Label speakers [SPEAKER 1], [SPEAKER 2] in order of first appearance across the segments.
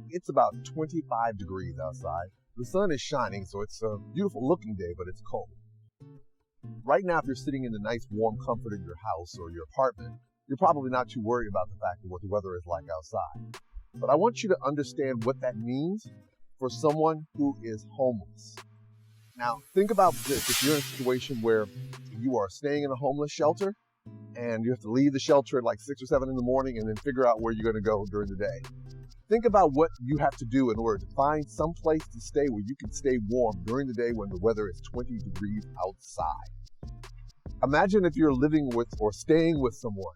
[SPEAKER 1] It's about 25 degrees outside. The sun is shining, so it's a beautiful looking day, but it's cold. Right now, if you're sitting in the nice warm comfort of your house or your apartment, you're probably not too worried about the fact of what the weather is like outside. But I want you to understand what that means for someone who is homeless. Now, think about this. If you're in a situation where you are staying in a homeless shelter and you have to leave the shelter at like 6 or 7 in the morning and then figure out where you're going to go during the day. Think about what you have to do in order to find some place to stay where you can stay warm during the day when the weather is 20 degrees outside. Imagine if you're living with or staying with someone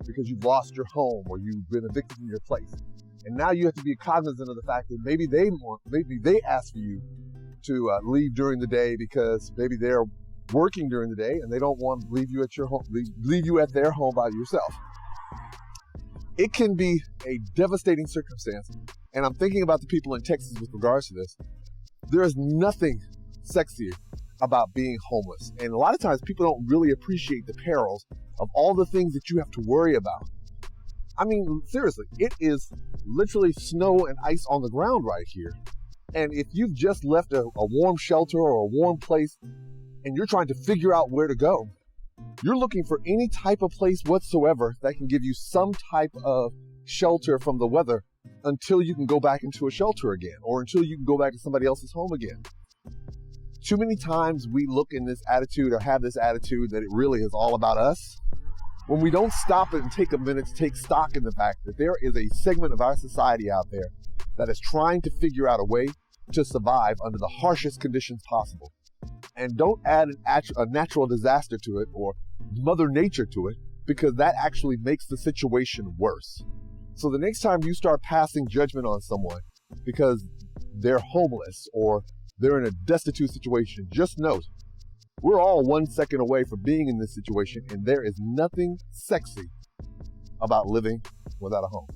[SPEAKER 1] because you've lost your home or you've been evicted from your place. And now you have to be cognizant of the fact that maybe they ask for you to leave during the day because maybe they're working during the day and they don't want to leave you at your home, leave you at their home by yourself. It can be a devastating circumstance. And I'm thinking about the people in Texas with regards to this. There is nothing sexy about being homeless. And a lot of times people don't really appreciate the perils of all the things that you have to worry about. I mean, seriously, it is literally snow and ice on the ground right here. And if you've just left a warm shelter or a warm place and you're trying to figure out where to go, you're looking for any type of place whatsoever that can give you some type of shelter from the weather until you can go back into a shelter again or until you can go back to somebody else's home again. Too many times we look in this attitude or have this attitude that it really is all about us when we don't stop and take a minute to take stock in the fact that there is a segment of our society out there that is trying to figure out a way to survive under the harshest conditions possible. And don't add a natural disaster to it or Mother Nature to it, because that actually makes the situation worse. So the next time you start passing judgment on someone because they're homeless or they're in a destitute situation, just note, we're all 1 second away from being in this situation, and there is nothing sexy about living without a home.